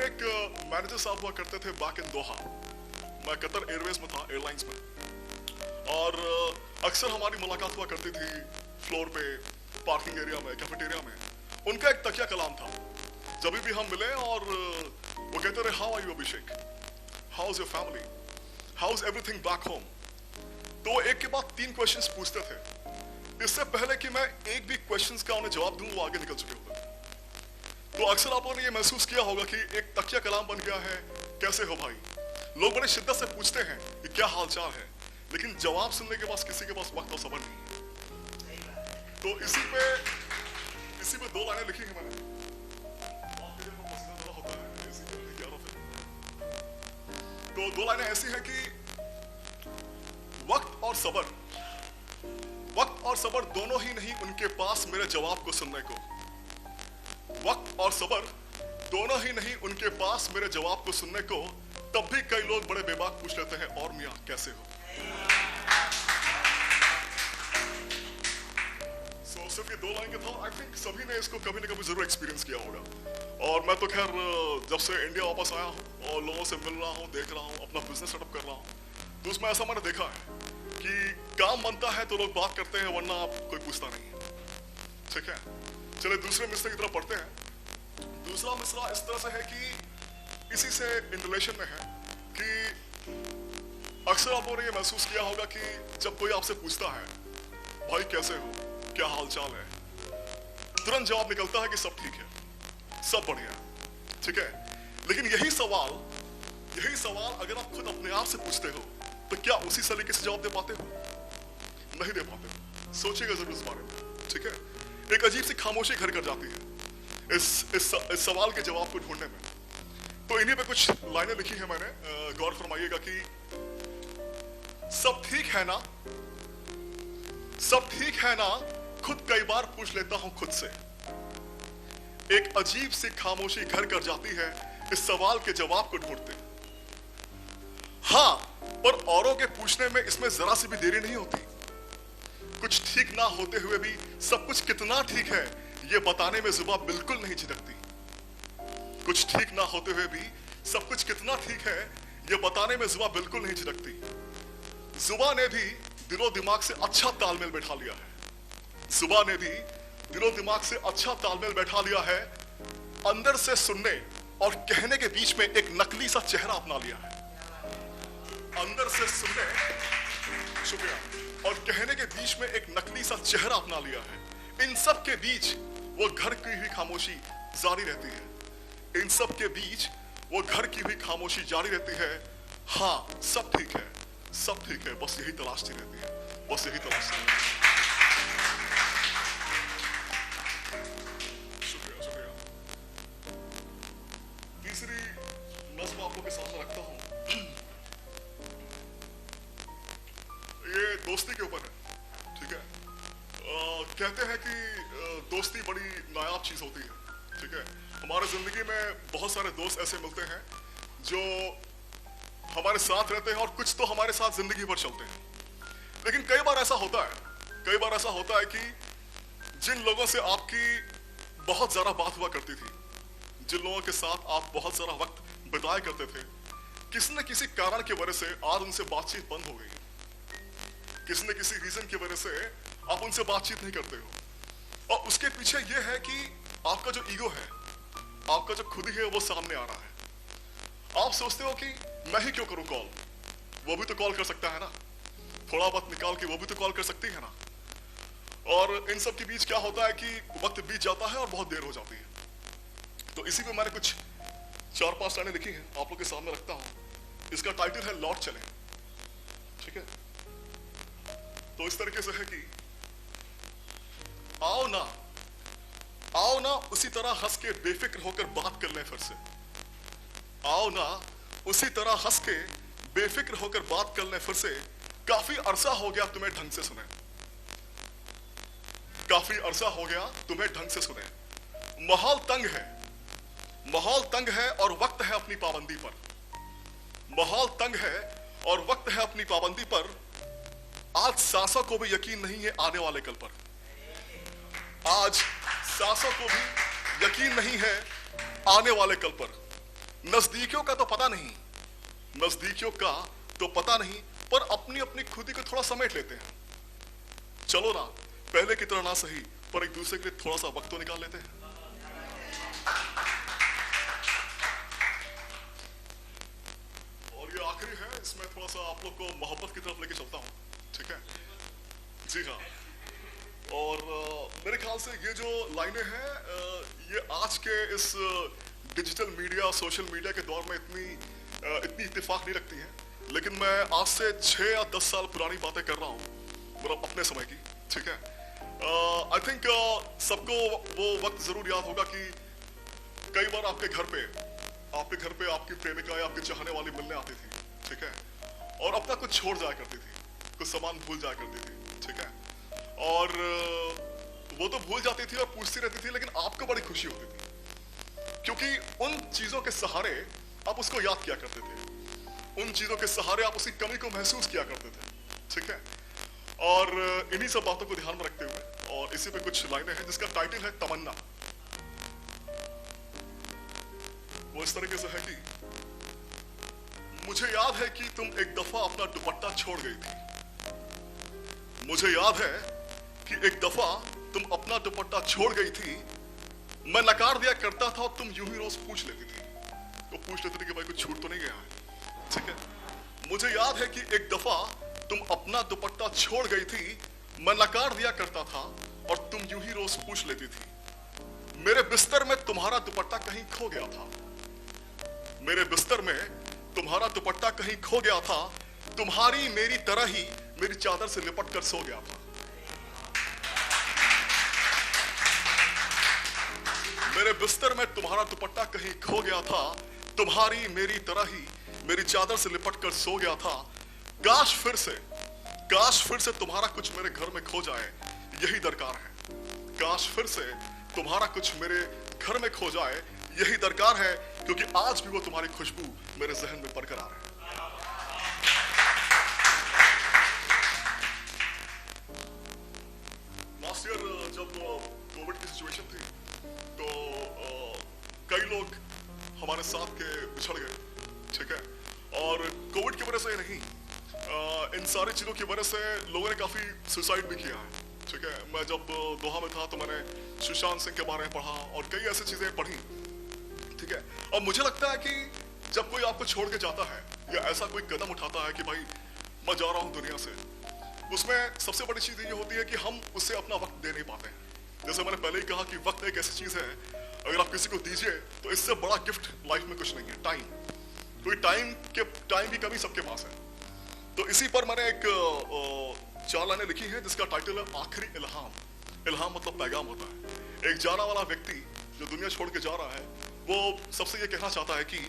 मेरे एक मैनेजर साहब हुआ करते थे बैक इन दोहा। मैं कतर एयरवेज में था, एयरलाइंस में, और अक्सर हमारी मुलाकात हुआ करती थी फ्लोर पे, पार्किंग एरिया में, कैफेटेरिया में। उनका एक तकिया कलाम था। जब भी हम मिले और वो कहते रहे, how are you Abhishek, how is your family, how is everything back home. तो वो एक के बाद 3 क्वेश्चंस पूछते थे। इससे पहले कि मैं एक भी क्वेश्चंस का उन्हें जवाब दूं, वो आगे निकल चुके होते। तो अक्सर आप लोगों ने ये महसूस किया होगा कि एक तकिया कलाम बन गया है, कैसे हो भाई। लोग बड़े शिद्दत से पूछते हैं कि क्या हालचाल है, लेकिन जवाब सुनने के बाद किसी के पास वक्त और सब्र नहीं है। तो इसी पे 2 लाइनें लिखी हैं मैंने। तो 2 लाइनें ऐसी हैं कि वक्त और सबर दोनों ही नहीं उनके पास मेरे जवाब को सुनने को। वक्त और सबर दोनों ही नहीं उनके पास मेरे जवाब को सुनने को। तब भी कई लोग बड़े बेबाक पूछ लेते हैं, और मियां कैसे हो। सिर्फ ये 2 लाइन के था। आई थिंक सभी ने इसको कभी ना कभी जरूर एक्सपीरियंस किया होगा। और मैं तो खैर जब से इंडिया वापस आया हूँ और लोगों से मिल रहा हूँ, देख रहा हूँ, अपना बिजनेस सेटअप कर रहा हूँ, तो उसमें ऐसा मैंने देखा है कि काम बनता है तो लोग बात करते हैं, वरना आप कोई पूछता नहीं है। ठीक है, चलिए दूसरे मिसरे की तरफ पढ़ते हैं। दूसरा मिसरा इस तरह से है कि इसी से इन रिलेशन में है कि अक्सर आप लोगों ने ये महसूस किया होगा कि जब कोई आपसे पूछता है, भाई कैसे हो, क्या हाल चाल है, तुरंत जवाब निकलता है कि सब ठीक है, सब बढ़िया। ठीक है, लेकिन यही सवाल अगर आप खुद अपने आप से पूछते हो तो क्या उसी सलीके से जवाब दे पाते हो? नहीं दे पाते हो। सोचिएगा जरूर इस बारे में। ठीक है, एक अजीब सी खामोशी घर कर जाती है इस सवाल के जवाब को ढूंढने में। तो इन्हीं पे कुछ लाइनें लिखी है मैंने, गौर फरमाइएगा कि सब ठीक है ना, सब ठीक है ना, खुद कई बार पूछ लेता हूं खुद से। एक अजीब सी खामोशी घर कर जाती है इस सवाल के जवाब को ढूंढते। हाँ, पर औरों के पूछने में इसमें जरा सी भी देरी नहीं होती। कुछ ठीक ना होते हुए भी सब कुछ कितना ठीक है ये बताने में जुबान बिल्कुल नहीं झिझकती। कुछ ठीक ना होते हुए भी सब कुछ कितना ठीक है ये बताने में जुबान बिल्कुल नहीं झिझकती। जुबान ने भी दिलो दिमाग से अच्छा तालमेल बैठा लिया है। जुबान ने भी दिलो दिमाग से अच्छा तालमेल बैठा लिया है। अंदर से सुनने और कहने के बीच में एक नकली सा चेहरा अपना लिया है। अंदर से सुनने, शुक्रिया, और कहने के बीच में एक नकली सा चेहरा अपना लिया है। इन सब के बीच वो घर की हुई खामोशी जारी रहती है। इन सब के बीच वो घर की हुई खामोशी जारी रहती है। हाँ, सब ठीक है, सब ठीक है, बस यही तलाशती रहती है, बस यही तलाशती रहती है। शुक्रिया, शुक्रिया। तीसरी नज़्म आप लोगों के सामने रखता हूं। ये दोस्ती के ऊपर है। ठीक है, कहते हैं कि दोस्ती बड़ी नायाब चीज होती है। ठीक है, हमारे जिंदगी में बहुत सारे दोस्त ऐसे मिलते हैं जो हमारे साथ रहते हैं और कुछ तो हमारे साथ जिंदगी भर चलते हैं। लेकिन कई बार ऐसा होता है कि जिन लोगों से आपकी बहुत ज्यादा बात हुआ करती थी, जिन लोगों के साथ आप बहुत सारा वक्त बिताया करते थे, किसी न किसी कारण की वजह से आज उनसे बातचीत बंद हो गई। किसी न किसी रीजन की वजह से आप उनसे बातचीत नहीं करते हो। और उसके पीछे यह है कि आपका जो ईगो है, आपका जो खुद ही है, वो सामने आ रहा है। आप सोचते हो कि मैं ही क्यों करूं कॉल, वो भी तो कॉल कर सकता है ना, थोड़ा वक्त निकाल के वो भी तो कॉल कर सकती है ना। और इन सब के बीच क्या होता है कि वक्त बीत जाता है और बहुत देर हो जाती है। तो इसी पे मैंने कुछ 4-5 लाइनें लिखी हैं, आप लोग के सामने रखता हूं। इसका टाइटल है लौट चले। ठीक है, तो इस तरीके से है कि आओ ना उसी तरह हंस के बेफिक्र होकर बात कर लें फिर से। आओ ना उसी तरह हंस के बेफिक्र होकर बात कर लें फिर से। काफी अरसा हो गया तुम्हें ढंग से सुने, काफी अरसा हो गया तुम्हें ढंग से सुने। माहौल तंग है और वक्त है अपनी पाबंदी पर। माहौल तंग है और वक्त है अपनी पाबंदी पर। आज सांसों को भी यकीन नहीं है आने वाले कल पर। आज सांसों को भी यकीन नहीं है आने वाले कल पर। नजदीकियों का तो पता नहीं, नजदीकियों का तो पता नहीं, पर अपनी अपनी खुदी को थोड़ा समेट लेते हैं। चलो ना, पहले की तरह ना सही, पर एक दूसरे के लिए थोड़ा सा वक्त तो निकाल लेते हैं। और ये आखिरी है, इसमें थोड़ा सा आप लोग को मोहब्बत की तरफ लेके चलता हूं, ठीक है? जी हाँ। और मेरे ख्याल से ये जो लाइनें हैं, ये आज के इस डिजिटल मीडिया, सोशल मीडिया के दौर में इतनी इत्तेफाक नहीं रखती हैं, लेकिन मैं आज से 6 या 10 साल पुरानी बातें कर रहा हूँ, मतलब अपने समय की, ठीक है? आई थिंक सबको वो वक्त जरूर याद होगा कि कई बार आपके घर पे आपकी प्रेमिका या आपकी चाहने वाली मिलने आती थी, ठीक है? और अपना कुछ छोड़ जाया करती थी, कुछ सामान भूल जाया करती थी, ठीक है? और वो तो भूल जाती थी और पूछती रहती थी, लेकिन आपको बड़ी खुशी होती थी, क्योंकि उन चीजों के सहारे आप उसको याद किया करते थे, उन चीजों के सहारे आप उसकी कमी को महसूस किया करते थे, ठीक है? और इन्हीं सब बातों को ध्यान में रखते हुए, और इसी पे कुछ लाइनें हैं जिसका टाइटल है तमन्ना। वो इस तरीके से है कि मुझे याद है कि तुम एक दफा अपना दुपट्टा छोड़ गई थी। मुझे याद है कि एक दफा तुम अपना दुपट्टा छोड़ गई थी। मैं नकार दिया करता था और तुम यूं ही रोज पूछ लेती थी, तो पूछ लेती थी कि भाई कुछ छूट तो नहीं गया है, ठीक है? मुझे याद है कि एक दफा तुम अपना दुपट्टा छोड़ गई थी। मैं नकार दिया करता था और तुम यूं ही रोज पूछ लेती थी। मेरे बिस्तर में तुम्हारा दुपट्टा कहीं खो गया था। मेरे बिस्तर में तुम्हारा दुपट्टा कहीं खो गया था। तुम्हारी मेरी तरह ही मेरी चादर से लिपट कर सो गया था। मेरे बिस्तर में तुम्हारा दुपट्टा कहीं खो गया था। तुम्हारी मेरी तरह ही मेरी चादर से लिपट कर सो गया था। काश फिर से तुम्हारा कुछ मेरे घर में खो जाए, यही दरकार है। काश फिर से तुम्हारा कुछ मेरे घर में खो जाए, यही दरकार है, क्योंकि आज भी वो तुम्हारी खुशबू मेरे जहन में बरकरार है। लास्ट ईयर जब कोविड की सिचुएशन थी, तो कई लोग हमारे साथ के बिछड़ गए, ठीक है? और कोविड की वजह से नहीं, इन सारी चीजों की वजह से लोगों ने काफी सुसाइड भी किया है, ठीक है? मैं जब दोहा में था तो मैंने सुशांत सिंह के बारे में पढ़ा और कई ऐसी चीजें पढ़ी, ठीक है? और मुझे लगता है कि जब कोई आपको छोड़ के जाता है या ऐसा कोई कदम उठाता है कि भाई मैं जा रहा हूं दुनिया से, उसमें सबसे बड़ी चीज ये होती है कि हम उससे अपना वक्त दे नहीं पाते हैं। जैसे मैंने पहले ही कहा कि वक्त एक ऐसी चीज है, अगर आप किसी को दीजिए तो इससे बड़ा गिफ्ट लाइफ में कुछ नहीं है, टाइम। कोई टाइम की कमी सबके पास है। तो इसी पर मैंने एक 4 लाइनें लिखी हैं जिसका टाइटल है आखिरी इल्हाम। इल्हाम मतलब पैगाम होता है। एक जाना वाला व्यक्ति जो दुनिया छोड़ के जा रहा है, वो सबसे ये कहना चाहता है कि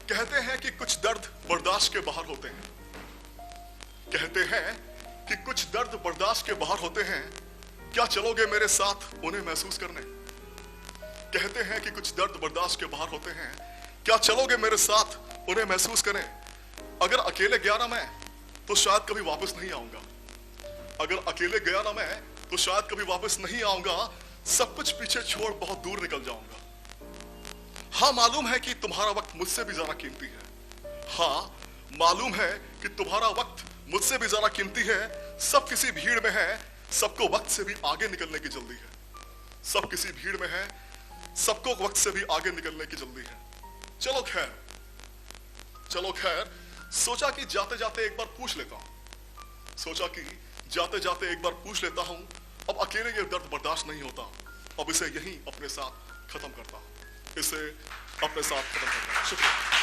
कहते हैं कि कुछ दर्द बर्दाश्त के बाहर होते हैं। कहते हैं कि कुछ दर्द बर्दाश्त के बाहर होते हैं। क्या चलोगे मेरे साथ उन्हें महसूस करने? कहते हैं कि कुछ दर्द बर्दाश्त के बाहर होते हैं। क्या चलोगे मेरे साथ उन्हें महसूस करें? अगर अकेले गया ना मैं तो शायद कभी वापस नहीं आऊंगा। अगर अकेले गया ना मैं तो शायद कभी वापस नहीं आऊंगा। सब कुछ पीछे छोड़ बहुत दूर निकल जाऊंगा। हाँ, मालूम है कि तुम्हारा वक्त मुझसे भी ज्यादा कीमती है। हाँ, मालूम है कि तुम्हारा वक्त मुझसे भी ज्यादा कीमती है। सब किसी भीड़ में है, सबको वक्त से भी आगे निकलने की जल्दी है। सब किसी भीड़ में है, सबको वक्त से भी आगे निकलने की जल्दी है। चलो खैर, सोचा कि जाते जाते एक बार पूछ लेता हूं। सोचा कि जाते जाते एक बार पूछ लेता हूं। अब अकेले ये दर्द बर्दाश्त नहीं होता। अब इसे यहीं अपने साथ खत्म करता हूं। इसे अपने साथ खत्म करता हूं। शुक्रिया।